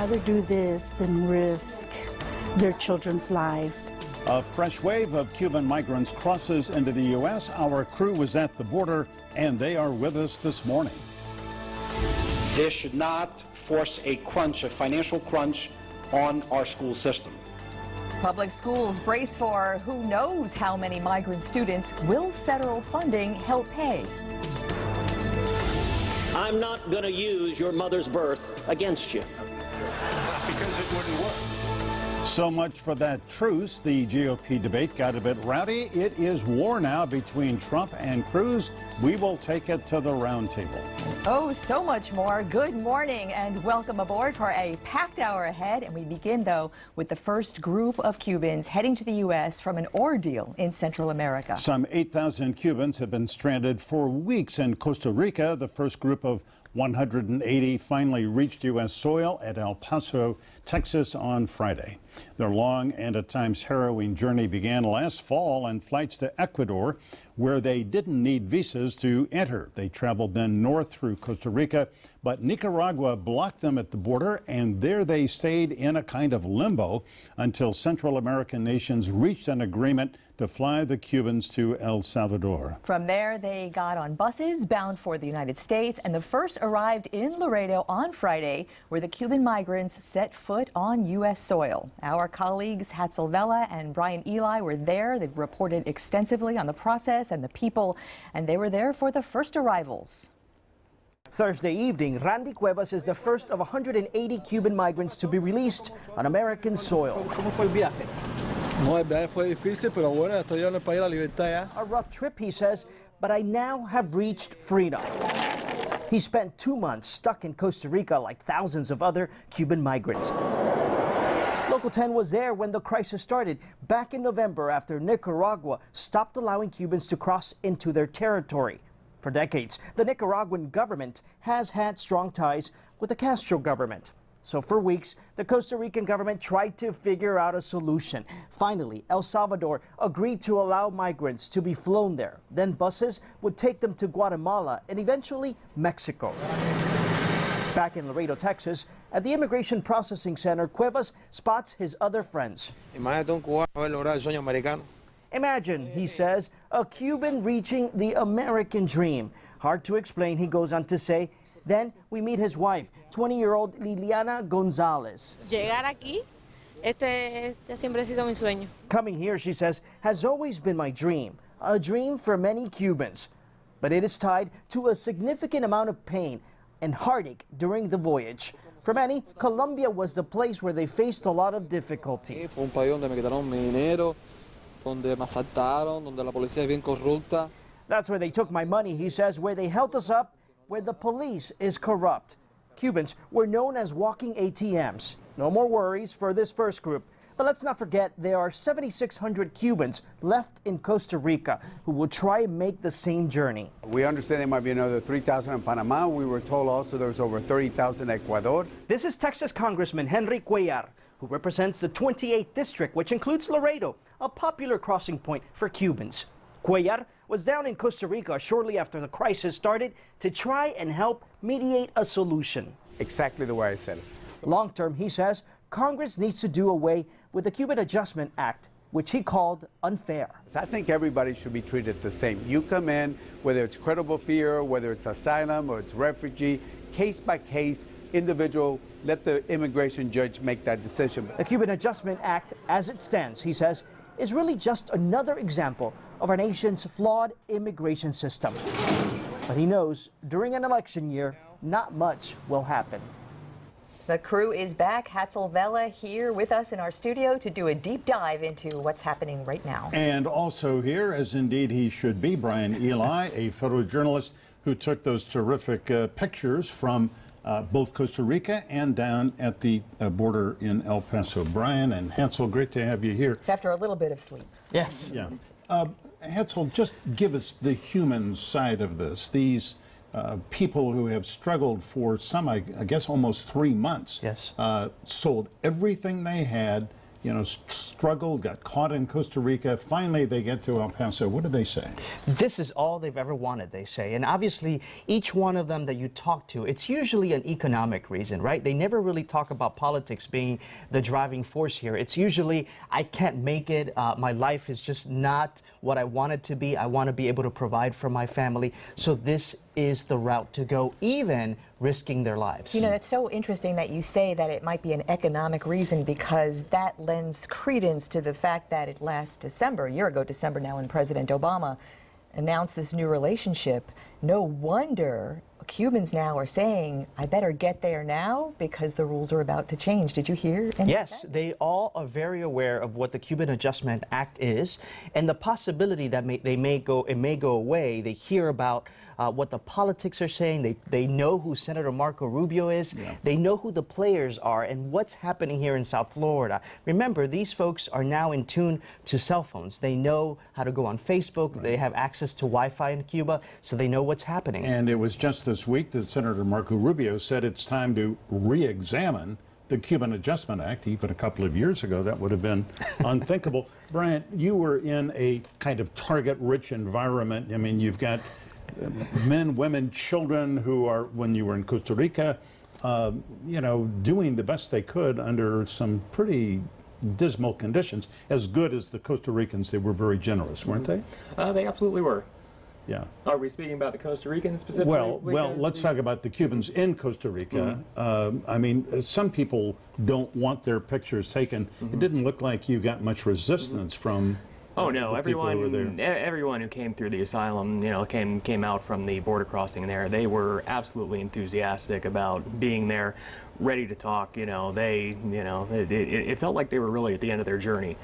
rather do this than risk their children's life. A fresh wave of Cuban migrants crosses into the U.S. Our crew was at the border, and they are with us this morning. This should not force a financial crunch on our school system. Public schools brace for who knows how many migrant students will federal funding help pay. I'm not going to use your mother's birth against you. Because it wouldn't work. So much for that truce. The GOP debate got a bit rowdy. It is war now between Trump and Cruz. We will take it to the roundtable. Oh, so much more. Good morning and welcome aboard for a packed hour ahead. And we begin, though, with the first group of Cubans heading to the U.S. from an ordeal in Central America. Some 8,000 Cubans have been stranded for weeks in Costa Rica. The first group of 180 finally reached U.S. soil at El Paso, Texas on Friday. Their long and at times harrowing journey began last fall on flights to Ecuador, where they didn't need visas to enter. They traveled then north through Costa Rica, but Nicaragua blocked them at the border, and there they stayed in a kind of limbo until Central American nations reached an agreement to fly the Cubans to El Salvador. From there, they got on buses bound for the United States, and the first arrived in Laredo on Friday, where the Cuban migrants set foot on U.S. soil. Our colleagues Hatzel Vela and Brian Eli were there. They've reported extensively on the process and the people, and they were there for the first arrivals. Thursday evening, Randy Cuevas is the first of 180 Cuban migrants to be released on American soil. No, el viaje fue difícil, pero bueno, estoy en el país la libertad ya. A rough trip, he says, but I now have reached freedom. He spent 2 months stuck in Costa Rica like thousands of other Cuban migrants. Local 10 was there when the crisis started back in November after Nicaragua stopped allowing Cubans to cross into their territory. For decades, the Nicaraguan government has had strong ties with the Castro government. So for weeks, the Costa Rican government tried to figure out a solution. Finally, El Salvador agreed to allow migrants to be flown there. Then buses would take them to Guatemala and eventually Mexico. Back in Laredo, Texas, at the Immigration Processing Center, Cuevas spots his other friends. Imagine, he says, a Cuban reaching the American dream. Hard to explain, he goes on to say. Then we meet his wife, 20-year-old Liliana Gonzalez. Llegar aquí, este siempre ha sido mi sueño. Coming here, she says, has always been my dream, a dream for many Cubans. But it is tied to a significant amount of pain and heartache during the voyage. For many, Colombia was the place where they faced a lot of difficulty. Fue un país donde me quitaron mi dinero, donde me asaltaron, donde la policía es bien corrupta. That's where they took my money, he says, where they held us up, where the police is corrupt. Cubans were known as walking ATMs. No more worries for this first group. But let's not forget there are 7,600 Cubans left in Costa Rica who will try and make the same journey. We understand there might be another 3,000 in Panama. We were told also there's over 30,000 in Ecuador. This is Texas Congressman Henry Cuellar, who represents the 28th district, which includes Laredo, a popular crossing point for Cubans. Cuellar was down in Costa Rica shortly after the crisis started to try and help mediate a solution. Exactly the way I said it. Long term, he says, Congress needs to do away with the Cuban Adjustment Act, which he called unfair. I think everybody should be treated the same. You come in, whether it's credible fear, whether it's asylum or it's refugee, case by case, individual, let the immigration judge make that decision. The Cuban Adjustment Act, as it stands, he says, is really just another example of our nation's flawed immigration system. But he knows during an election year, not much will happen. The crew is back. Hatzel Vela here with us in our studio to do a deep dive into what's happening right now. And also here, as indeed he should be, Brian Eli, a photojournalist who took those terrific pictures from both Costa Rica and down at the border in El Paso. Brian and Hatzel, great to have you here. After a little bit of sleep. Yes. Yeah. Hatzel, just give us the human side of this. These people who have struggled for some, I guess, almost 3 months. Yes. Sold everything they had, you know, struggled, got caught in Costa Rica. Finally, they get to El Paso. What do they say? This is all they've ever wanted, they say. And obviously, each one of them that you talk to, it's usually an economic reason, right? They never really talk about politics being the driving force here. It's usually, I can't make it. My life is just not what I want it to be. I want to be able to provide for my family. So this is the route to go, even risking their lives. You know, it's so interesting that you say that it might be an economic reason, because that lends credence to the fact that it last December, a year ago December now, when President Obama announced this new relationship. No wonder Cubans now are saying, I better get there now because the rules are about to change. Did you hear anything? Yes, they all are very aware of what the Cuban Adjustment Act is and the possibility that it may go away. They hear about what the politics are saying. They know who Senator Marco Rubio is. Yeah. They know who the players are and what's happening here in South Florida. Remember, these folks are now in tune to cell phones. They know how to go on Facebook. Right. They have access to Wi-Fi in Cuba, so they know what's happening. And it was just this week that Senator Marco Rubio said it's time to re-examine the Cuban Adjustment Act. Even a couple of years ago, that would have been unthinkable. Bryant, you were in a kind of target-rich environment. I mean, you've got men, women, children who are, when you were in Costa Rica, you know, doing the best they could under some pretty dismal conditions. As good as the Costa Ricans, they were very generous, weren't they? They absolutely were. Yeah. Are we speaking about the Costa Ricans specifically? Well, let's talk about the Cubans in Costa Rica. I mean, some people don't want their pictures taken. It didn't look like you got much resistance from. Oh no! Everyone who came through the asylum, you know, came out from the border crossing there. They were absolutely enthusiastic about being there, ready to talk. You know, it felt like they were really at the end of their journey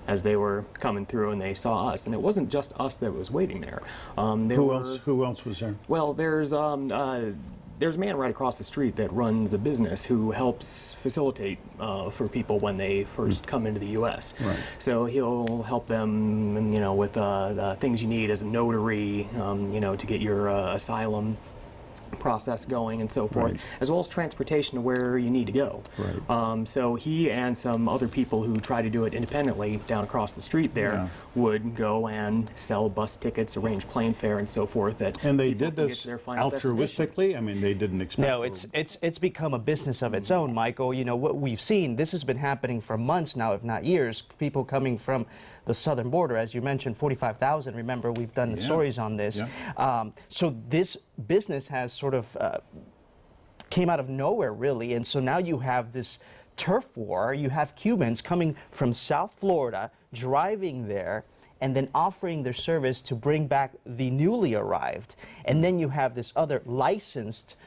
as they were coming through, and they saw us. And it wasn't just us that was waiting there. Who else was there? Well, there's a man right across the street that runs a business who helps facilitate for people when they first come into the U.S. Right. So he'll help them, you know, with things you need as a notary, you know, to get your asylum process going and so forth, as well as transportation to where you need to go. Right. So he and some other people who try to do it independently down across the street there would go and sell bus tickets, arrange plane fare and so forth. And they did this altruistically? I mean, they didn't expect. No, it's become a business of its own, Michael. You know, what we've seen, this has been happening for months now, if not years. People coming from the southern border, as you mentioned, 45,000. Remember, we've done the stories on this. So this business has sort of came out of nowhere, really. And so now you have this turf war. You have Cubans coming from South Florida, driving there, and then offering their service to bring back the newly arrived. And then you have this other licensed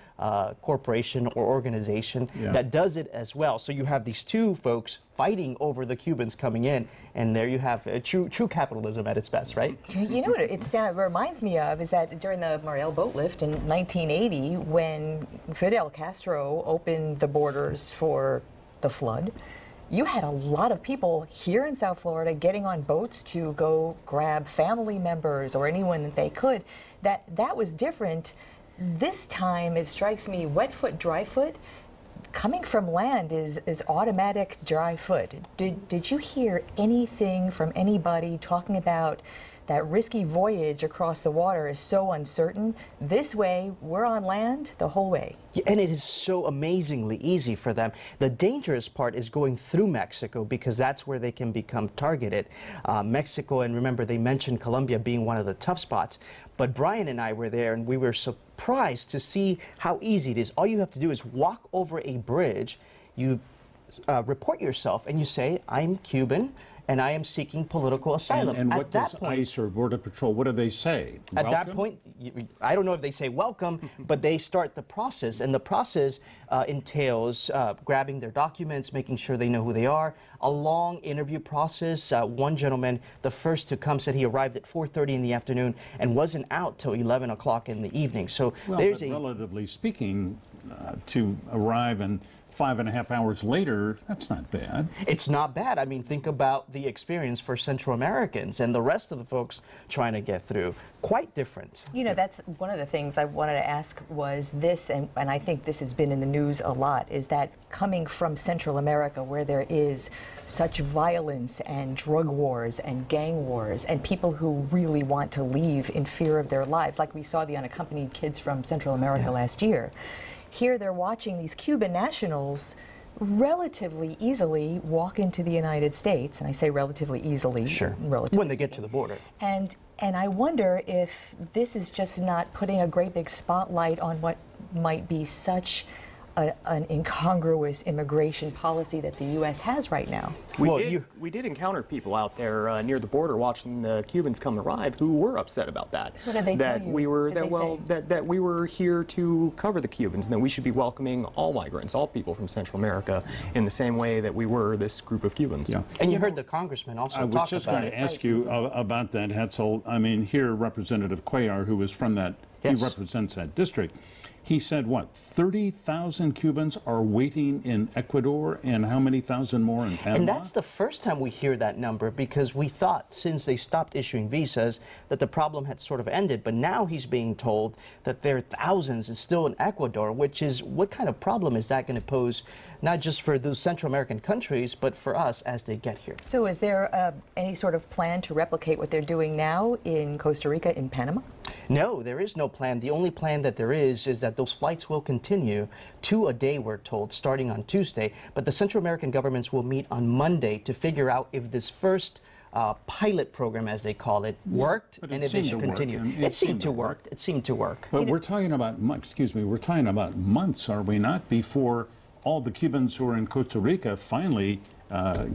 corporation or organization that does it as well. So you have these two folks fighting over the Cubans coming in, and there you have true capitalism at its best, right? You know what it reminds me of is that during the Mariel boat lift in 1980, when Fidel Castro opened the borders for the flood, you had a lot of people here in South Florida getting on boats to go grab family members or anyone that they could. That was different. This time, it strikes me, wet foot, dry foot, coming from land is automatic dry foot. Did you hear anything from anybody talking about that risky voyage across the water is so uncertain? This way, we're on land the whole way. Yeah, and it is so amazingly easy for them. The dangerous part is going through Mexico, because that's where they can become targeted. Mexico, and remember, they mentioned Colombia being one of the tough spots. But Brian and I were there, and we were surprised to see how easy it is. All you have to do is walk over a bridge, you report yourself, and you say, I'm Cuban, and I am seeking political asylum. And what does ICE or Border Patrol, what do they say? At that point, I don't know if they say welcome, but they start the process. And the process entails grabbing their documents, making sure they know who they are, a long interview process. One gentleman, the first to come, said he arrived at 4:30 in the afternoon and wasn't out till 11 o'clock in the evening. So well, there's relatively speaking, to arrive, and 5.5 hours later, that's not bad. It's not bad. I mean, think about the experience for Central Americans and the rest of the folks trying to get through. Quite different. You know, that's one of the things I wanted to ask was this, and I think this has been in the news a lot, is that coming from Central America, where there is such violence and drug wars and gang wars and people who really want to leave in fear of their lives, like we saw the unaccompanied kids from Central America last year. Here they're watching these Cuban nationals relatively easily walk into the United States, and I say relatively easily. Sure. Relatively when they get to the border. And I wonder if this is just not putting a great big spotlight on what might be such an incongruous immigration policy that the U.S. has right now. We did encounter people out there near the border watching the Cubans come arrive who were upset about that. What did they tell you? That we were here to cover the Cubans, and that we should be welcoming all migrants, all people from Central America, in the same way that we were this group of Cubans. Yeah. And you heard the congressman also talk about it. I was just going to ask you about that, Hetzel. I mean, here, Representative Cuellar, who is from that, he represents that district. He said, what, 30,000 Cubans are waiting in Ecuador, and how many thousand more in Panama? And that's the first time we hear that number, because we thought since they stopped issuing visas that the problem had sort of ended. But now he's being told that there are thousands still in Ecuador, which is, what kind of problem is that going to pose, not just for those Central American countries, but for us as they get here? So is there any sort of plan to replicate what they're doing now in Costa Rica, in Panama? No, there is no plan. The only plan that there is that those flights will continue 2 a day, we're told, starting on Tuesday. But the Central American governments will meet on Monday to figure out if this first pilot program, as they call it, worked, and if they should continue. It seemed to work. It seemed to work. But we're talking about, we're talking about months, are we not, before all the Cubans who are in Costa Rica finally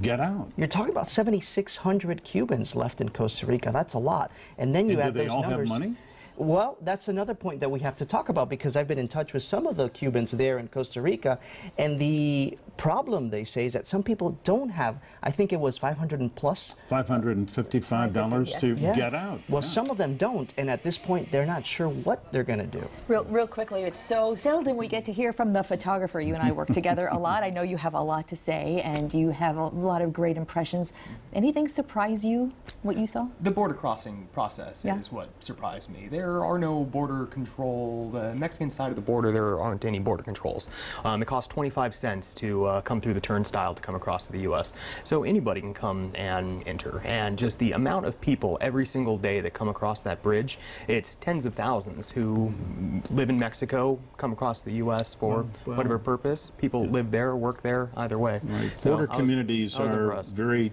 get out? You're talking about 7,600 Cubans left in Costa Rica. That's a lot. And then you add those numbers. Do they all have money? Well, that's another point that we have to talk about, because I've been in touch with some of the Cubans there in Costa Rica, and the problem, they say, is that some people don't have, I think it was $555 to get out. Well, some of them don't, and at this point, they're not sure what they're going to do. Real quickly, it's so seldom we get to hear from the photographer. You and I work together a lot. I know you have a lot to say, and you have a lot of great impressions. Anything surprise you, what you saw? The border crossing process is what surprised me. There are no border control. The Mexican side of the border, there aren't any border controls. It costs 25 cents to come through the turnstile to come across to the U.S. So anybody can come and enter. And just the amount of people every single day that come across that bridge, it's tens of thousands who live in Mexico, come across the U.S. for whatever purpose. People live there, work there, either way. Right. So Border communities are impressed. very,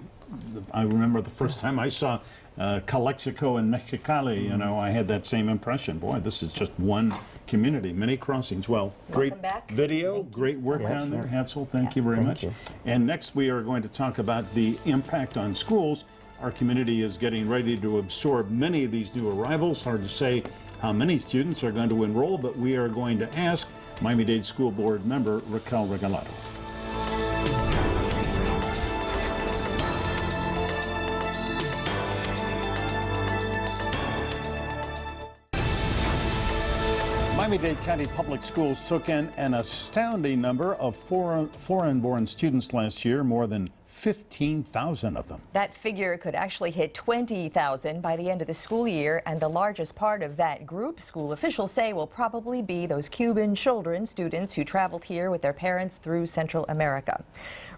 I remember the first time I saw Calexico and Mexicali, you know, I had that same impression. Boy, this is just one community, many crossings. Well, great video, great work down there, Hansel. Thank you very much. And next we are going to talk about the impact on schools. Our community is getting ready to absorb many of these new arrivals. Hard to say how many students are going to enroll, but we are going to ask Miami-Dade School Board member Raquel Regalado. Miami-Dade County Public Schools took in an astounding number of foreign-born students last year, more than 15,000 of them. That figure could actually hit 20,000 by the end of the school year, and the largest part of that group, school officials say, will probably be those Cuban students who traveled here with their parents through Central America.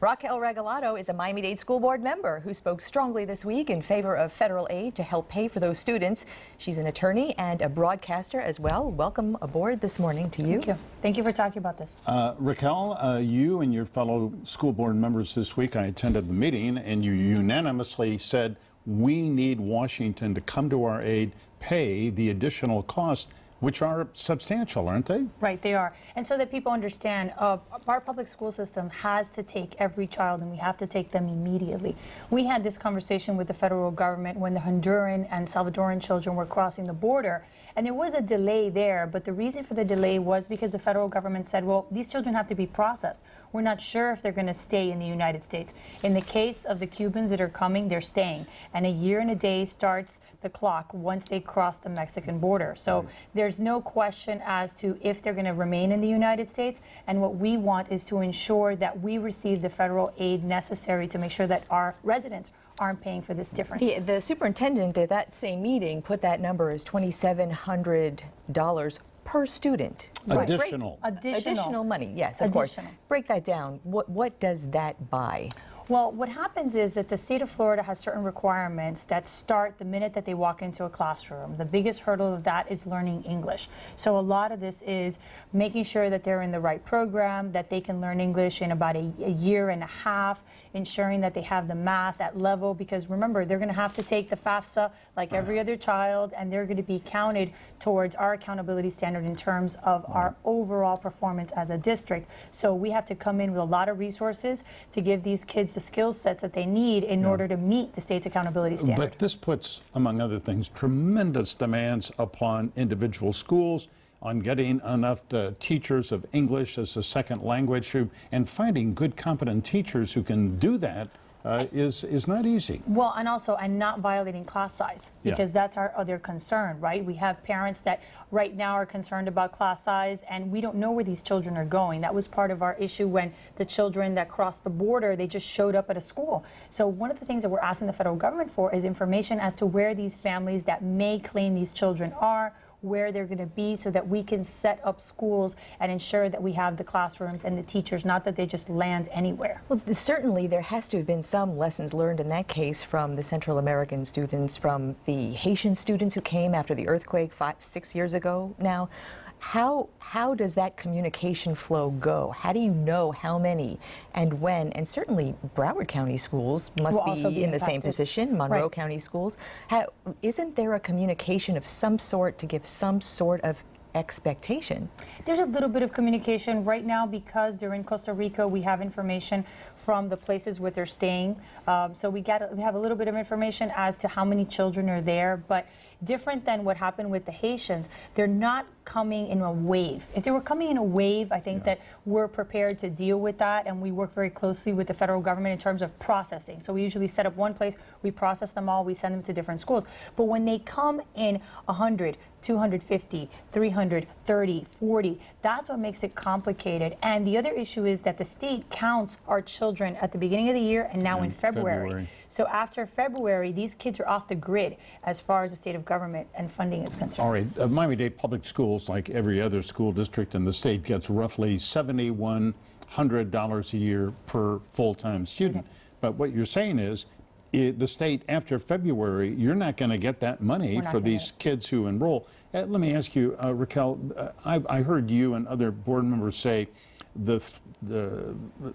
Raquel Regalado is a Miami-Dade School Board member who spoke strongly this week in favor of federal aid to help pay for those students. She's an attorney and a broadcaster as well. Welcome aboard this morning to you. Thank you. Thank you for talking about this. Raquel, you and your fellow school board members this week, I attended the meeting, and you unanimously said we need Washington to come to our aid, pay the additional costs, which are substantial, aren't they? Right, they are. And so that people understand, our public school system has to take every child, and we have to take them immediately. We had this conversation with the federal government when the Honduran and Salvadoran children were crossing the border, and there was a delay there, but the reason for the delay was because the federal government said, well, these children have to be processed. We're not sure if they're going to stay in the United States. In the case of the Cubans that are coming, they're staying, and a year and a day starts the clock once they cross the Mexican border. So there's there's no question as to if they're going to remain in the United States. And what we want is to ensure that we receive the federal aid necessary to make sure that our residents aren't paying for this difference. The superintendent at that same meeting put that number as $2,700 per student. Additional. Additional money, yes, of course. Break that down. What does that buy? Well, what happens is that the state of Florida has certain requirements that start the minute that they walk into a classroom. The biggest hurdle of that is learning English. So a lot of this is making sure that they're in the right program, that they can learn English in about a year and a half, ensuring that they have the math at level, because remember, they're going to have to take the FAFSA like every other child, and they're going to be counted towards our accountability standard in terms of our overall performance as a district. So we have to come in with a lot of resources to give these kids the skill sets that they need in order to meet the state's accountability standard. But this puts, among other things, tremendous demands upon individual schools on getting enough teachers of English as a second language, and finding good, competent teachers who can do that is not easy. Well, and also, and not violating class size, because that's our other concern, right? We have parents that right now are concerned about class size, and we don't know where these children are going. That was part of our issue when the children that crossed the border, they just showed up at a school. So one of the things that we're asking the federal government for is information as to where these families that may claim these children are, where they're going to be, so that we can set up schools and ensure that we have the classrooms and the teachers, not that they just land anywhere. Well, certainly there has to have been some lessons learned in that case from the Central American students, from the Haitian students who came after the earthquake 5-6 years ago now. How does that communication flow go? How do you know how many and when? And certainly Broward County schools must be in the same position, Monroe County schools. Isn't there a communication of some sort to give some sort of expectation? There's a little bit of communication right now because they're in Costa Rica. We have information from the places where they're staying. So we have a little bit of information as to how many children are there, but different than what happened with the Haitians, they're not coming in a wave. If they were coming in a wave, I think that we're prepared to deal with that, and we work very closely with the federal government in terms of processing. So we usually set up one place, we process them all, we send them to different schools. But when they come in 100, 250, 300, 30, 40, that's what makes it complicated. And the other issue is that the state counts our children at the beginning of the year and now in February. So after February, these kids are off the grid as far as the state of government and funding is concerned. All right, Miami-Dade Public Schools, like every other school district in the state, gets roughly $7,100 a year per full-time student. But what you're saying is, the state, after February, you're not going to get that money for these kids who enroll. Let me ask you, Raquel, I heard you and other board members say the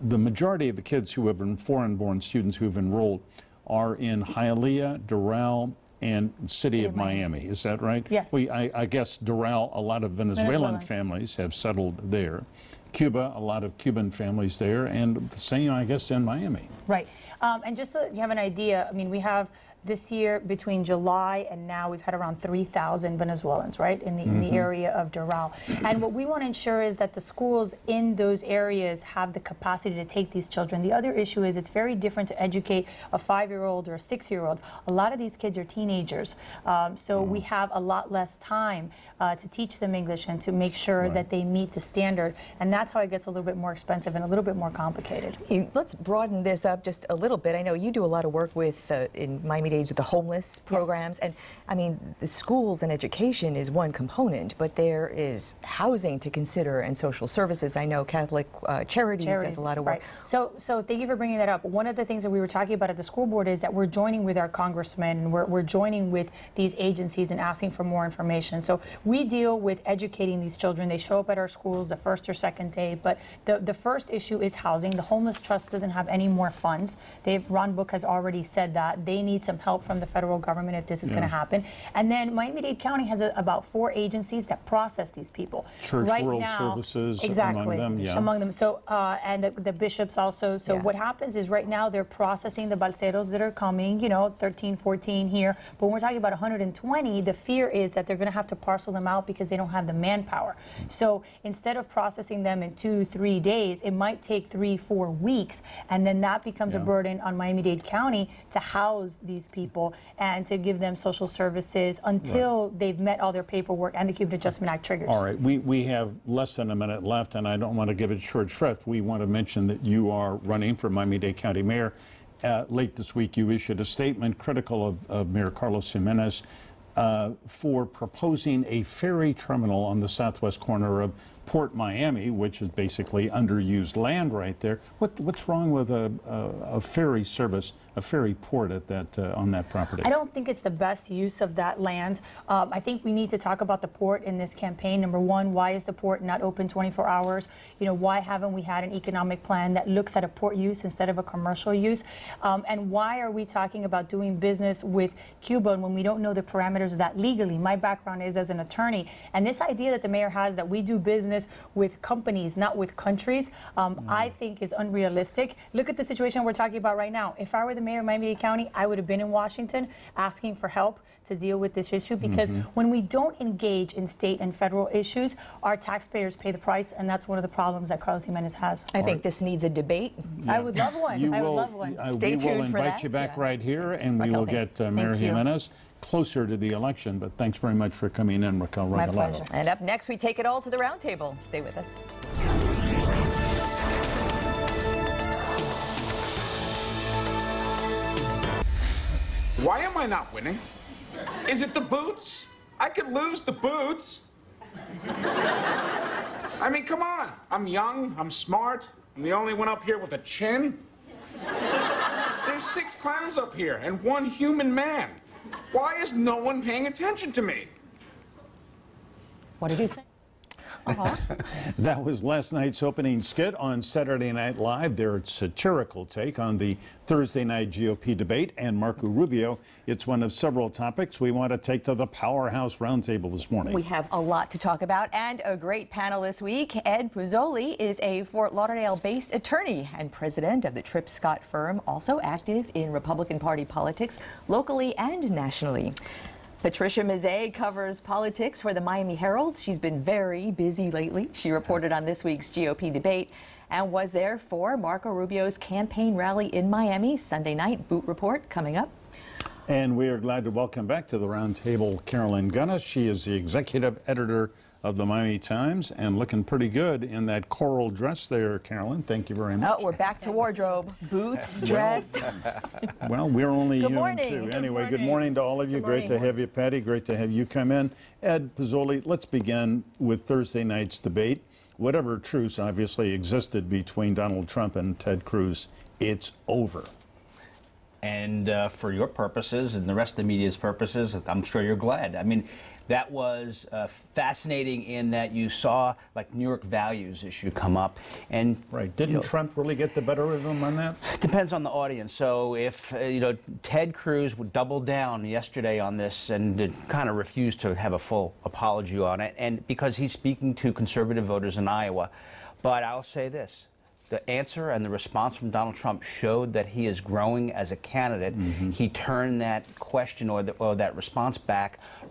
majority of the kids who have foreign-born students who have enrolled are in Hialeah, Doral, and City of Miami. Is that right? Yes. I guess Doral, a lot of Venezuelan families have settled there. Cuba, a lot of Cuban families there, and the same, I guess, in Miami. Right. And just so you have an idea, I mean, we have this year, between July and now, we've had around 3,000 Venezuelans, right, in the area of Doral. And what we want to ensure is that the schools in those areas have the capacity to take these children. The other issue is it's very different to educate a 5-year-old or a 6-year-old. A lot of these kids are teenagers, so we have a lot less time to teach them English and to make sure that they meet the standard. And that's how it gets a little bit more expensive and a little bit more complicated. Let's broaden this up just a little bit. I know you do a lot of work with in Miami-Dade with the homeless programs, and I mean, the schools and education is one component, but there is housing to consider and social services. I know Catholic Charities does a lot of work. So thank you for bringing that up. One of the things that we were talking about at the school board is that we're joining with our congressmen, and we're joining with these agencies and asking for more information. So we deal with educating these children. They show up at our schools the first or second day, but the first issue is housing. The Homeless Trust doesn't have any more funds. Ron Book has already said that they need some help from the federal government if this is going to happen. And then Miami-Dade County has about 4 agencies that process these people. Church World Services among them, among them. So and the bishops also. So what happens is right now they're processing the balseros that are coming, you know, 13, 14 here. But when we're talking about 120, the fear is that they're going to have to parcel them out because they don't have the manpower. So instead of processing them in 2-3 days, it might take 3-4 weeks, and then that becomes a burden on Miami-Dade County to house these people and to give them social services until they've met all their paperwork and the Cuban Adjustment Act triggers. All right, we have less than a minute left, and I don't want to give it short shrift. We want to mention that you are running for Miami-Dade County Mayor. Late this week, you issued a statement critical of Mayor Carlos Jimenez for proposing a ferry terminal on the southwest corner of Port Miami, which is basically underused land right there. What's wrong with a ferry service, a ferry port at that on that property? I don't think it's the best use of that land. I think we need to talk about the port in this campaign. Number one, why is the port not open 24 hours? You know, why haven't we had an economic plan that looks at a port use instead of a commercial use? And why are we talking about doing business with Cuba when we don't know the parameters of that legally? My background is as an attorney, and this idea that the mayor has that we do business with companies, not with countries, I think is unrealistic. Look at the situation we're talking about right now. If I were the mayor of Miami-Dade County, I would have been in Washington asking for help to deal with this issue, because when we don't engage in state and federal issues, our taxpayers pay the price, and that's one of the problems that Carlos Jimenez has. I think this needs a debate. Yeah. I would love one. I would love one. Stay tuned for that. We will invite you back right here, and we will get Mayor Jimenez closer to the election. But thanks very much for coming in, Raquel Regalado. My pleasure. And up next, we take it all to the roundtable. Stay with us. Why am I not winning? Is it the boots? I could lose the boots. I mean, come on. I'm young, I'm smart, I'm the only one up here with a chin. There's 6 clowns up here and 1 human man. Why is no one paying attention to me? What did you say? That was last night's opening skit on Saturday Night Live, their satirical take on the Thursday night GOP debate and Marco Rubio. It's one of several topics we want to take to the Powerhouse Roundtable this morning. We have a lot to talk about and a great panel this week. Ed Puzzoli is a Fort Lauderdale-based attorney and president of the Tripp Scott firm, also active in Republican Party politics locally and nationally. Patricia Mazzei covers politics for the Miami Herald. She's been very busy lately. She reported on this week's GOP debate and was there for Marco Rubio's campaign rally in Miami Sunday night. Boot Report coming up. And we are glad to welcome back to the roundtable Carolyn Glenna. She is the executive editor of the Miami Times and looking pretty good in that coral dress there, Carolyn. Thank you very much. Oh, we're back to wardrobe. Boots, dress. Well, we're only Good human morning. too. Anyway, good morning to all of you. Great to have you, Patty. Great to have you come in. Ed Puzzoli, let's begin with Thursday night's debate. Whatever truce obviously existed between Donald Trump and Ted Cruz, it's over. And for your purposes and the rest of the media's purposes, I'm sure you're glad. I mean, that was fascinating in that you saw like New York values issue come up, and didn't Trump really get the better of him on that? Depends on the audience. So if Ted Cruz would double down yesterday on this and kind of refused to have a full apology on it, and because he's speaking to conservative voters in Iowa, but I'll say this. The answer and the response from Donald Trump showed that he is growing as a candidate. He turned that question or that response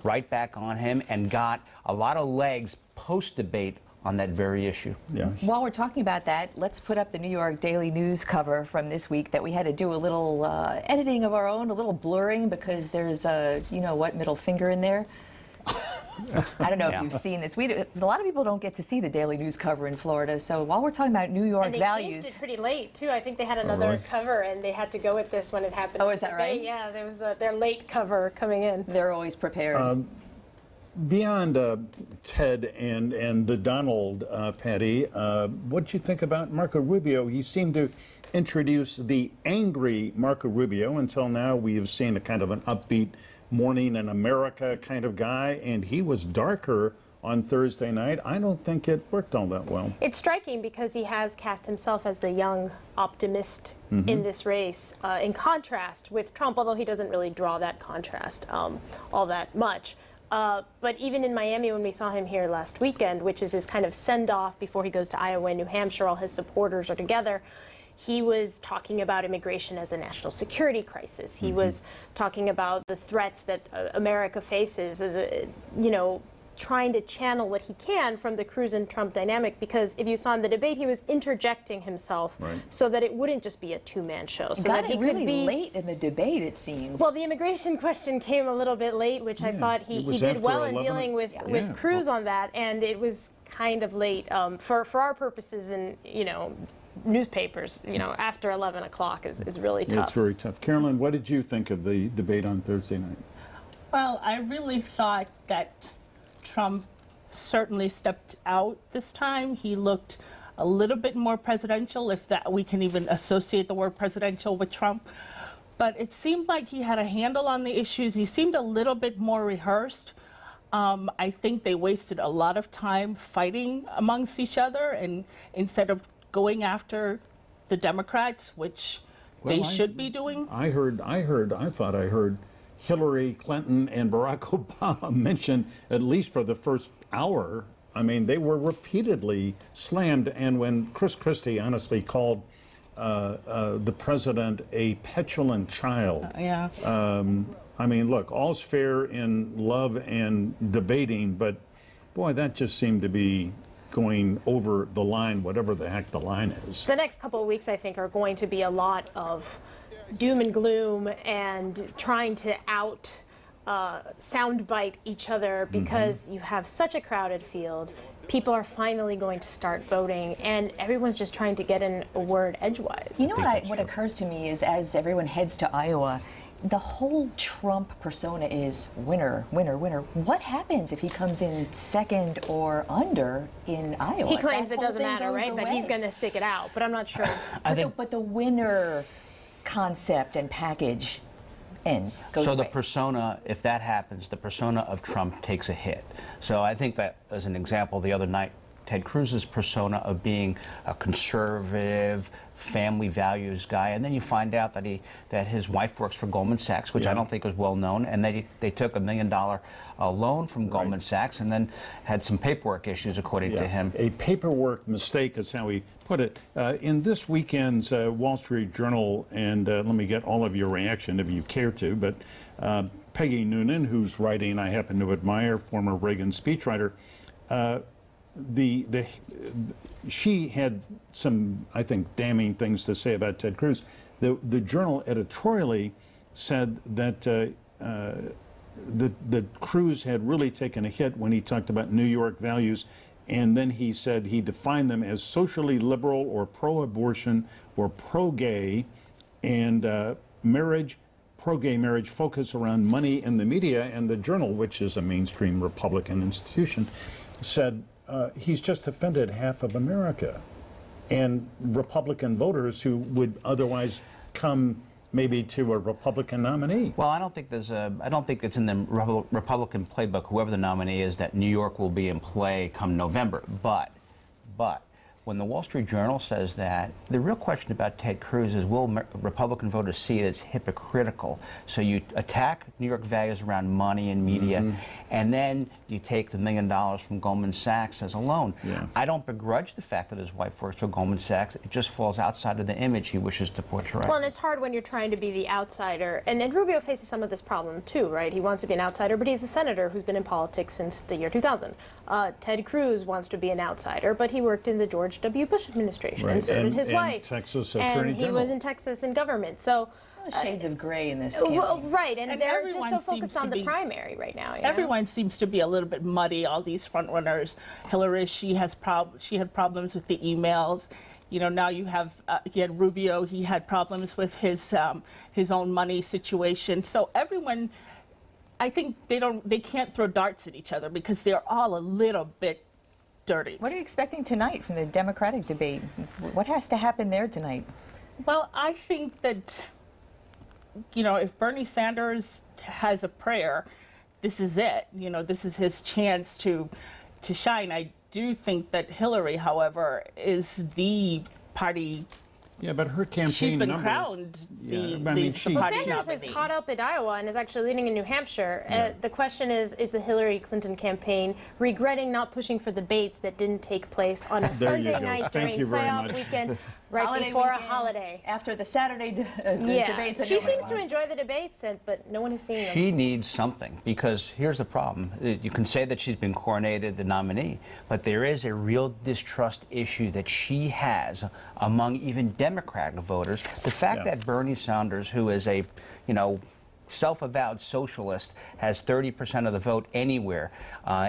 right back on him and got a lot of legs post-debate on that very issue. Yeah. While we're talking about that, let's put up the New York Daily News cover from this week that we had to do a little editing of our own, a little blurring because there's a, middle finger in there. I don't know if you've seen this. A lot of people don't get to see the Daily News cover in Florida. So while we're talking about New York and they values, changed it pretty late too. I think they had another cover, and they had to go with this when it happened. Oh, is that right? Yeah, there was their late cover coming in. They're always prepared. Beyond Ted and the Donald, Patty, what do you think about Marco Rubio? He seemed to introduce the angry Marco Rubio. Until now, we have seen a kind of an upbeat Morning in America kind of guy, and he was darker on Thursday night. I don't think it worked all that well. It's striking because he has cast himself as the young optimist in this race, in contrast with Trump, although he doesn't really draw that contrast all that much. But even in Miami, when we saw him here last weekend, which is his kind of send-off before he goes to Iowa and New Hampshire, all his supporters are together, he was talking about immigration as a national security crisis. He was talking about the threats that America faces as trying to channel what he can from the Cruz and Trump dynamic, because if you saw in the debate, he was interjecting himself so that it wouldn't just be a two-man show. So Got that it he really could be late in the debate, it seemed. Well, the immigration question came a little bit late, which I thought he did well in dealing with Cruz on that, and it was kind of late for our purposes, and newspapers, after 11 o'clock is really tough. It's very tough. Carolyn, what did you think of the debate on Thursday night? Well, I really thought that Trump certainly stepped out this time. He looked a little bit more presidential, if that we can even associate the word presidential with Trump. But it seemed like he had a handle on the issues. He seemed a little bit more rehearsed. I think they wasted a lot of time fighting amongst each other, and instead of going after the Democrats, which they should be doing. I thought I heard Hillary Clinton and Barack Obama mentioned, at least for the first hour. I mean, they were repeatedly slammed. And when Chris Christie honestly called the president a petulant child, I mean, look, all's fair in love and debating, but boy, that just seemed to be going over the line, whatever the heck the line is. The next couple of weeks, I think, are going to be a lot of doom and gloom and trying to soundbite each other, because you have such a crowded field. People are finally going to start voting, and everyone's just trying to get in a word edgewise. You know what occurs to me is, as everyone heads to Iowa, the whole Trump persona is winner, winner, winner. What happens if he comes in second or under in Iowa? He claims it doesn't matter, right? That he's going to stick it out, but I'm not sure. But the winner concept and package goes so away. the persona, if that happens, the persona of Trump takes a hit. So I think that, as an example, the other night, Ted Cruz's persona of being a conservative, family values guy, and then you find out that his wife works for Goldman Sachs, which I don't think was well known, and they took $1 million loan from Goldman Sachs, and then had some paperwork issues, according to him. A paperwork mistake is how he put it. In this weekend's Wall Street Journal, and let me get all of your reaction if you care to, but Peggy Noonan, whose writing I happen to admire, former Reagan speechwriter, she had some, I think, damning things to say about Ted Cruz. The Journal editorially said that that Cruz had really taken a hit when he talked about New York values, and then he said he defined them as socially liberal or pro-abortion or pro-gay, and marriage, pro-gay marriage focus around money and the media. And the Journal, which is a mainstream Republican institution, said he's just offended half of America and Republican voters who would otherwise come maybe to a Republican nominee. Well, I don't think it's in the Republican playbook, whoever the nominee is, that New York will be in play come November. But when the Wall Street Journal says that, the real question about Ted Cruz is, will Republican voters see it as hypocritical? So you attack New York values around money and media, and then you take the $1 million from Goldman Sachs as a loan. I don't begrudge the fact that his wife works for Goldman Sachs. It just falls outside of the image he wishes to portray. Well, and it's hard when you're trying to be the outsider. And Rubio faces some of this problem, too, right? He wants to be an outsider, but he's a senator who's been in politics since the year 2000. Ted Cruz wants to be an outsider, but he worked in the George W. Bush administration, and so did his wife. Texas Attorney General. He was in Texas in government. So shades of gray in this campaign. Well, right, and they're just so focused on the primary right now. Everyone seems to be a little bit muddy, all these front runners. Hillary, she had problems with the emails. You know, now you had Rubio, he had problems with his own money situation. So everyone, I think they can't throw darts at each other because they're all a little bit dirty. What are you expecting tonight from the Democratic debate? What has to happen there tonight? Well, I think that, you know, if Bernie Sanders has a prayer, this is it. You know, this is his chance to shine. I do think that Hillary, however, is the party. Yeah, but her campaign she's been numbers, crowned the Sanders is caught up in Iowa and is actually leading in New Hampshire. The question is the Hillary Clinton campaign regretting not pushing for debates that didn't take place on a Sunday night during playoff weekend? Right holiday before weekend, a holiday. after the Saturday Yeah. debates. She seems to enjoy the debates, but no one has seen them. She needs something, because here's the problem. You can say that she's been coronated the nominee, but there is a real distrust issue that she has among even Democratic voters. The fact that Bernie Sanders, who is a, self-avowed socialist, has 30% of the vote anywhere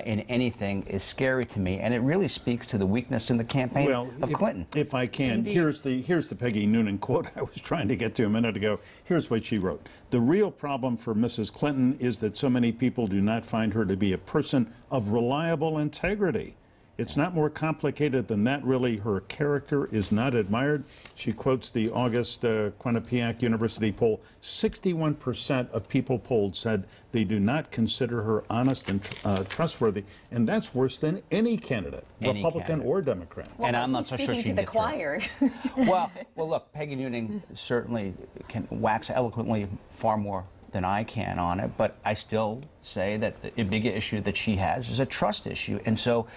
in anything is scary to me, and it really speaks to the weakness in the campaign of Clinton. If I can, here's the Peggy Noonan quote I was trying to get to a minute ago. Here's what she wrote. The real problem for Mrs. Clinton is that so many people do not find her to be a person of reliable integrity. It's not more complicated than that, really. Her character is not admired. She quotes the August Quinnipiac University poll. 61% of people polled said they do not consider her honest and trustworthy, and that's worse than any candidate, Republican or Democrat. Well, and I'm not so sure she to the choir. well, look, Peggy Noonan certainly can wax eloquently far more than I can on it, but I still say that the big issue that she has is a trust issue, and so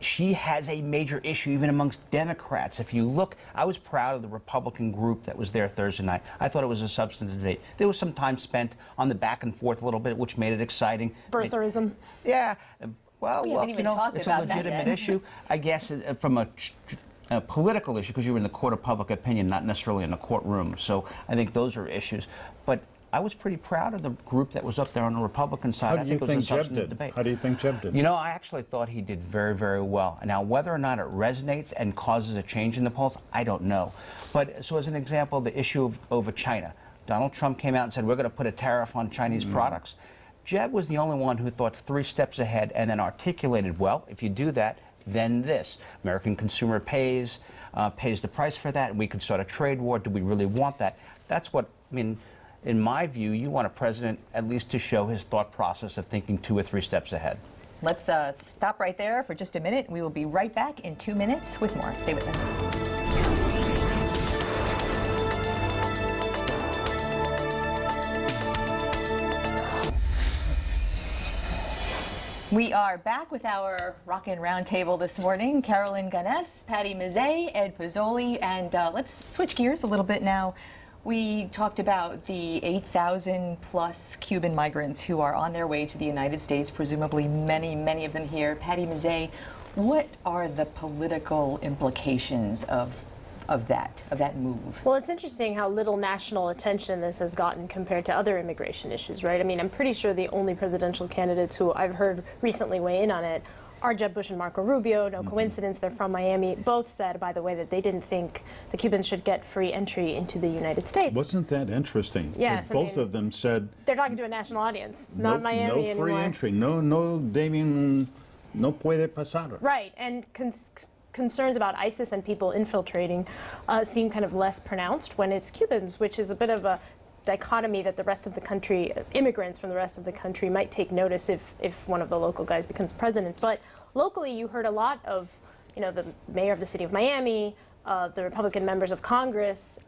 she has a major issue even amongst Democrats. If you look, I was proud of the Republican group that was there Thursday night. I thought it was a substantive debate. There was some time spent on the back and forth a little bit, which made it exciting. Birtherism. Yeah. Well, we look, haven't even talked it's about a legitimate issue, I guess, from a political issue, because you're in the court of public opinion, not necessarily in the courtroom. So I think those are issues. But I was pretty proud of the group that was up there on the Republican side. How do you think Jeb did? How do you think Jeb did? I actually thought he did very, very well. Now, whether or not it resonates and causes a change in the polls, I don't know. But so as an example, the issue over China. Donald Trump came out and said, we're going to put a tariff on Chinese products. Jeb was the only one who thought 3 steps ahead and then articulated, well, if you do that, then this. American consumer pays the price for that, and we could start a trade war. Do we really want that? That's what, in my view, you want a president at least to show his thought process of thinking 2 or 3 steps ahead. Let's stop right there for just a minute. We will be right back in 2 minutes with more. Stay with us. We are back with our Rockin' Roundtable this morning. Carolyn Ganes, Patty Mazzei, Ed Pozzoli, and let's switch gears a little bit now. We talked about the 8,000 plus Cuban migrants who are on their way to the United States, presumably many of them here. Patty Mazzei, what are the political implications of that move? Well, it's interesting how little national attention this has gotten compared to other immigration issues, right? I'm pretty sure the only presidential candidates who I've heard recently weigh in on it are Jeb Bush and Marco Rubio. No coincidence, they're from Miami. Both said, by the way, that they didn't think the Cubans should get free entry into the United States. Wasn't that interesting? Yes. Both of them said they're talking to a national audience, not Miami anymore. No free entry. No, Damien, no puede pasar. Right, and concerns about ISIS and people infiltrating seem kind of less pronounced when it's Cubans, which is a bit of a dichotomy that the rest of the country, immigrants from the rest of the country, might take notice if one of the local guys becomes president. But locally, you heard a lot of, the mayor of the city of Miami, the Republican members of Congress,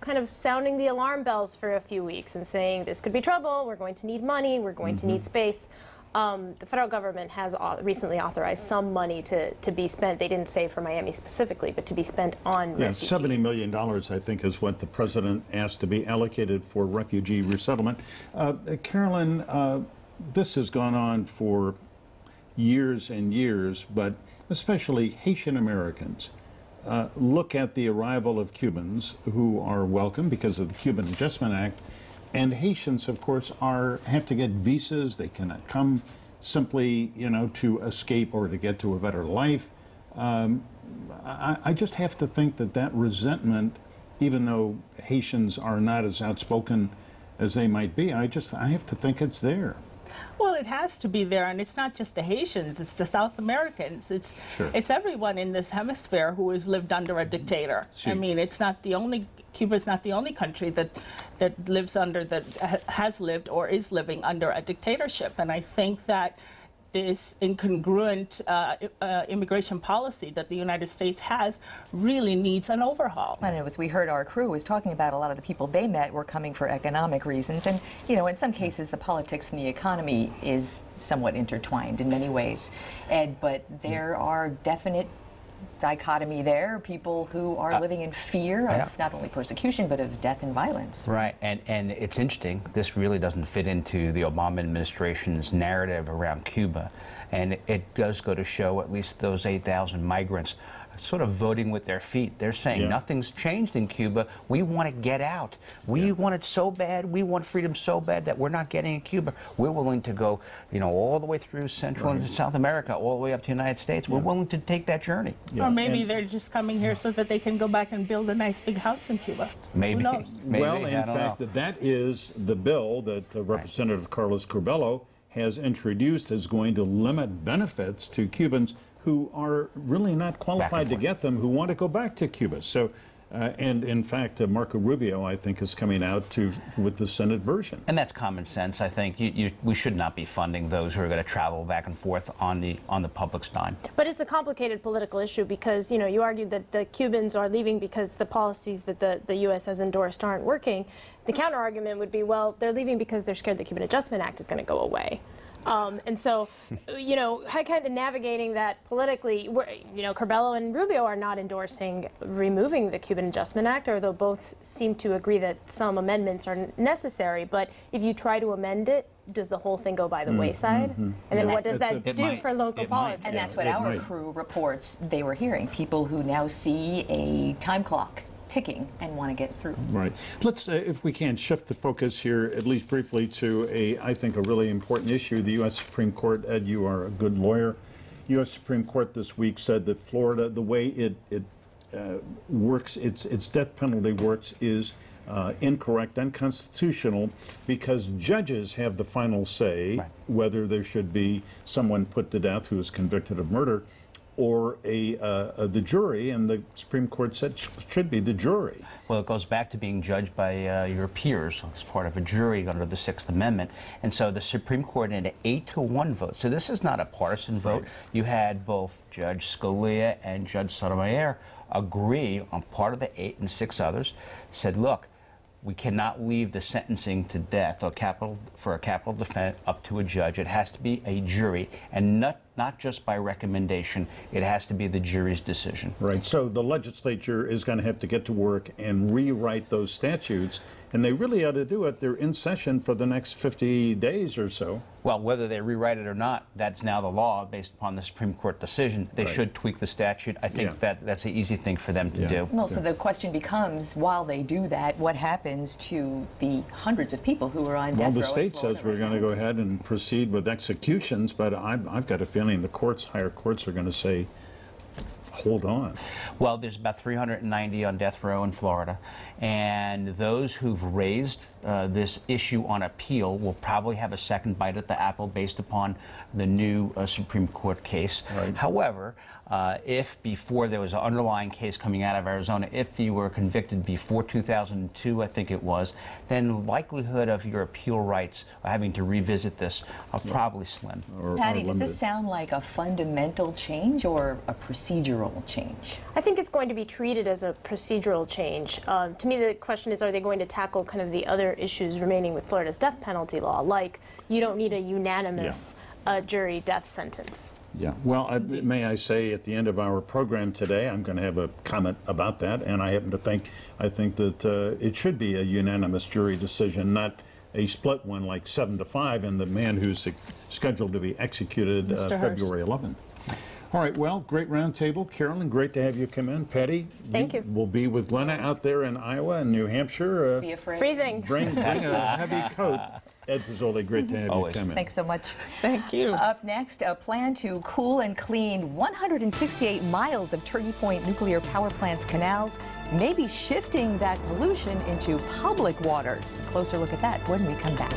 kind of sounding the alarm bells for a few weeks and saying this could be trouble, we're going to need money, we're going to need space. The federal government has recently authorized some money to be spent. They didn't say for Miami specifically, but to be spent on refugees. $70 million, I think, is what the president asked to be allocated for refugee resettlement. Carolyn, this has gone on for years and years, but especially Haitian Americans look at the arrival of Cubans who are welcome because of the Cuban Adjustment Act. And Haitians, of course, have to get visas. They cannot come simply, to escape or to get to a better life. I just have to think that resentment, even though Haitians are not as outspoken as they might be, I have to think it's there. Well, it has to be there, and it's not just the Haitians, it's the South Americans. It's everyone in this hemisphere who has lived under a dictator. It's not the only, Cuba's not the only country that has lived or is living under a dictatorship. And I think that this incongruent immigration policy that the United States has really needs an overhaul. And as we heard, our crew was talking about, a lot of the people they met were coming for economic reasons. And, in some cases, the politics and the economy is somewhat intertwined in many ways, Ed, but there are definite dichotomy there, people who are living in fear of not only persecution, but of death and violence. Right, and it's interesting, this really doesn't fit into the Obama administration's narrative around Cuba, and it does go to show at least those 8,000 migrants sort of voting with their feet. They're saying nothing's changed in Cuba. We want to get out. We want it so bad. We want freedom so bad that we're not getting in Cuba. We're willing to go, you know, all the way through Central and South America, all the way up to the United States. We're willing to take that journey. Or maybe they're just coming here so that they can go back and build a nice big house in Cuba. Maybe. Who knows? Maybe. Well, in fact, that is the bill that Representative Carlos Curbelo has introduced, is going to limit benefits to Cubans who are really not qualified to get them, who want to go back to Cuba. So, and in fact, Marco Rubio, I think, is coming out with the Senate version. And that's common sense. I think we should not be funding those who are going to travel back and forth on the public's dime. But it's a complicated political issue because, you know, you argued that the Cubans are leaving because the policies that the U.S. has endorsed aren't working. The counter-argument would be, well, they're leaving because they're scared the Cuban Adjustment Act is going to go away. And so, you know, kind of navigating that politically, you know, Curbelo and Rubio are not endorsing removing the Cuban Adjustment Act, although both seem to agree that some amendments are necessary. But if you try to amend it, does the whole thing go by the wayside? And then what does that do for local politics? And that's what our crew reports they were hearing, people who now see a time clock ticking and want to get through. Right. Let's, if we can, shift the focus here, at least briefly, to I think, a really important issue. The U.S. Supreme Court, Ed, you are a good lawyer. U.S. Supreme Court this week said that Florida, the way it works, its death penalty works, is incorrect, unconstitutional, because judges have the final say whether there should be someone put to death who is convicted of murder, or the jury, and the Supreme Court said should be the jury. Well, it goes back to being judged by your peers as part of a jury under the Sixth Amendment. And so the Supreme Court in an 8-to-1 vote. So this is not a partisan vote. You had both Judge Scalia and Judge Sotomayor agree on part of the 8 and 6 others, said, look, we cannot leave the sentencing to death or for a capital defendant up to a judge. It has to be a jury, and not just by recommendation. It has to be the jury's decision. Right. So the legislature is going to have to get to work and rewrite those statutes, and they really ought to do it. They're in session for the next 50 days or so. Well, whether they rewrite it or not, that's now the law based upon the Supreme Court decision. They should tweak the statute. I think that's an easy thing for them to do. Well, so the question becomes, while they do that, what happens to the hundreds of people who are on death row? Well, the state says we're going to go ahead and proceed with executions, but I've got a feeling the courts, higher courts, are going to say, hold on. Well, there's about 390 on death row in Florida, and those who've raised this issue on appeal will probably have a second bite at the apple based upon the new Supreme Court case. Right. However, if before there was an underlying case coming out of Arizona, if you were convicted before 2002, I think it was, then the likelihood of your appeal rights having to revisit this are probably slim. Patty, does this sound like a fundamental change or a procedural change? I think it's going to be treated as a procedural change. To me, the question is, are they going to tackle kind of the other issues remaining with Florida's death penalty law, like you don't need a unanimous jury death sentence? Yeah. Well, may I say, at the end of our program today, I'm going to have a comment about that, and I happen to think, that it should be a unanimous jury decision, not a split one like 7-5, and the man who's scheduled to be executed February 11th. All right, well, great roundtable. Carolyn, great to have you come in. Patty, thank you. We'll be with Glenna out there in Iowa and New Hampshire. Be afraid. Freezing. Bring a heavy coat. Ed Pizzoli, great to have you come in. Thanks so much. Thank you. Up next, a plan to cool and clean 168 miles of Turkey Point nuclear power plant's canals, maybe shifting that pollution into public waters. A closer look at that when we come back.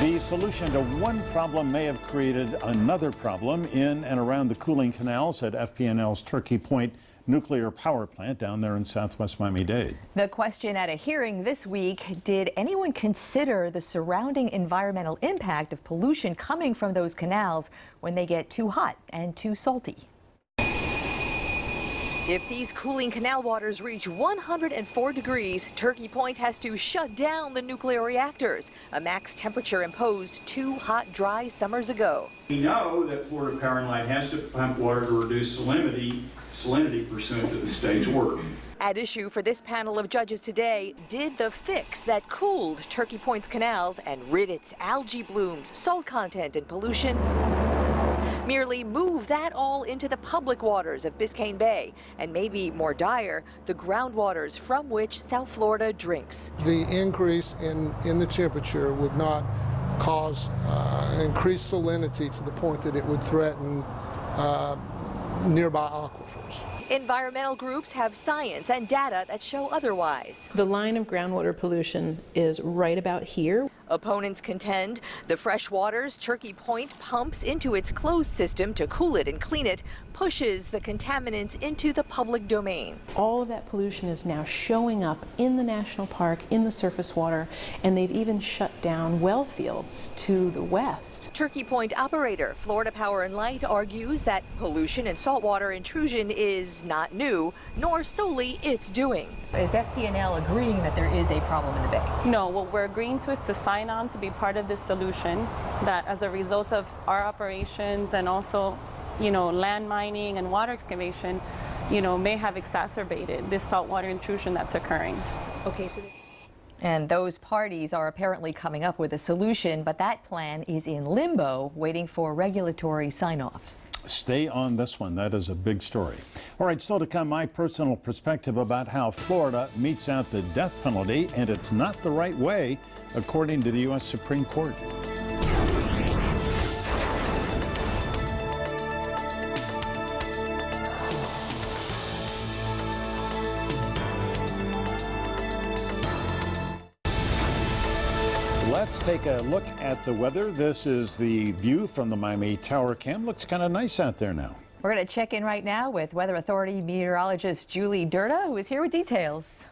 The solution to one problem may have created another problem in and around the cooling canals at FPNL's Turkey Point nuclear power plant down there in southwest Miami-Dade. The question at a hearing this week, did anyone consider the surrounding environmental impact of pollution coming from those canals when they get too hot and too salty? If these cooling canal waters reach 104 degrees, Turkey Point has to shut down the nuclear reactors, a max temperature imposed 2 hot, dry summers ago. We know that Florida Power and Light has to pump water to reduce salinity pursuant to the state's order. At issue for this panel of judges today, did the fix that cooled Turkey Point's canals and rid its algae blooms, salt content, and pollution merely move that all into the public waters of Biscayne Bay, and maybe more dire, the groundwaters from which South Florida drinks? The increase in the temperature would not cause increased salinity to the point that it would threaten nearby aquifers. Environmental groups have science and data that show otherwise. The line of groundwater pollution is right about here. Opponents contend the fresh waters Turkey Point pumps into its closed system to cool it and clean it pushes the contaminants into the public domain. All of that pollution is now showing up in the national park, in the surface water, and they've even shut down well fields to the west. Turkey Point operator Florida Power and Light argues that pollution and saltwater intrusion is not new, nor solely its doing. Is FP&L agreeing that there is a problem in the bay? No, what we're agreeing to is to sign on to be part of this solution, that as a result of our operations and also, land mining and water excavation, may have exacerbated this saltwater intrusion that's occurring. Okay, so and those parties are apparently coming up with a solution, but that plan is in limbo, waiting for regulatory sign-offs. Stay on this one. That is a big story. All right, still to come, my personal perspective about how Florida metes out the death penalty, and it's not the right way, according to the U.S. Supreme Court. Let's take a look at the weather. This is the view from the Miami Tower Cam. Looks kind of nice out there now. We're going to check in right now with Weather Authority meteorologist Julie Durda, who is here with details.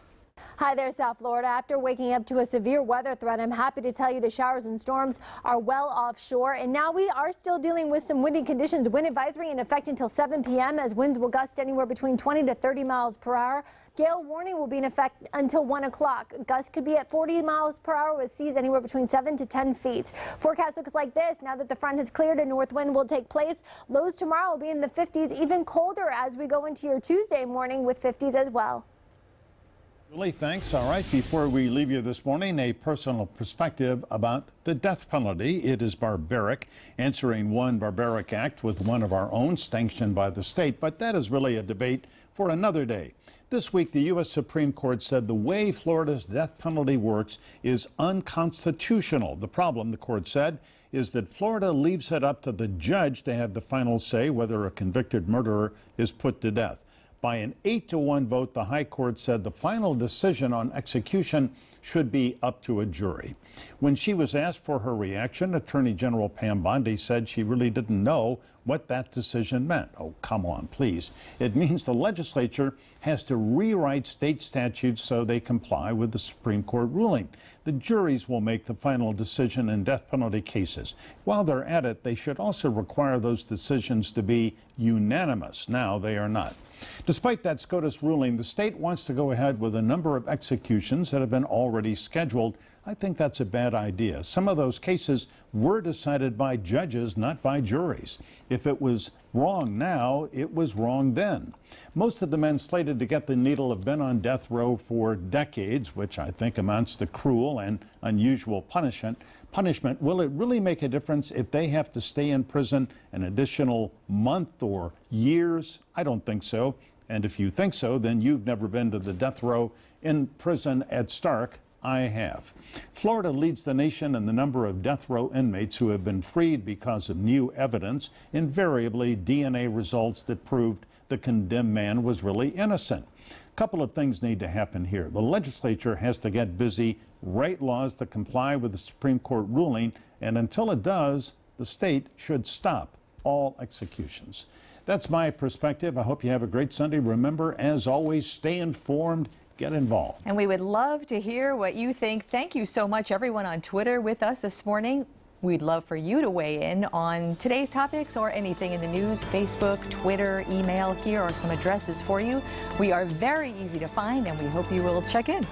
Hi there, South Florida. After waking up to a severe weather threat, I'm happy to tell you the showers and storms are well offshore. And now we are still dealing with some windy conditions. Wind advisory in effect until 7 p.m. as winds will gust anywhere between 20 to 30 miles per hour. Gale warning will be in effect until 1 o'clock. Gusts could be at 40 miles per hour with seas anywhere between 7 to 10 feet. Forecast looks like this. Now that the front has cleared, a north wind will take place. Lows tomorrow will be in the 50s, even colder as we go into your Tuesday morning with 50s as well. Julie, thanks. All right, before we leave you this morning, a personal perspective about the death penalty. It is barbaric, answering one barbaric act with one of our own sanctioned by the state, but that is really a debate for another day. This week, the U.S. Supreme Court said the way Florida's death penalty works is unconstitutional. The problem, the court said, is that Florida leaves it up to the judge to have the final say whether a convicted murderer is put to death. By an 8-to-1 vote, the High Court said the final decision on execution should be up to a jury. When she was asked for her reaction, Attorney General Pam Bondi said she really didn't know what that decision meant. Oh, come on, please. It means the legislature has to rewrite state statutes so they comply with the Supreme Court ruling. The juries will make the final decision in death penalty cases. While they're at it, they should also require those decisions to be unanimous. Now they are not. Despite that SCOTUS ruling, the state wants to go ahead with a number of executions that have been already scheduled. I think that's a bad idea. Some of those cases were decided by judges, not by juries. If it was wrong now, it was wrong then. Most of the men slated to get the needle have been on death row for decades, which I think amounts to cruel and unusual punishment. Will it really make a difference if they have to stay in prison an additional month or years? I don't think so. And if you think so, then you've never been to the death row in prison at Stark. I have. Florida leads the nation in the number of death row inmates who have been freed because of new evidence, invariably DNA results that proved the condemned man was really innocent. A couple of things need to happen here. The legislature has to get busy, write laws that comply with the Supreme Court ruling, and until it does, the state should stop all executions. That's my perspective. I hope you have a great Sunday. Remember, as always, stay informed. Get involved. And we would love to hear what you think. Thank you so much, everyone on Twitter with us this morning. We'd love for you to weigh in on today's topics or anything in the news, Facebook, Twitter, email. Here are some addresses for you. We are very easy to find, and we hope you will check in.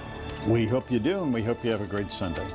We hope you do, and we hope you have a great Sunday.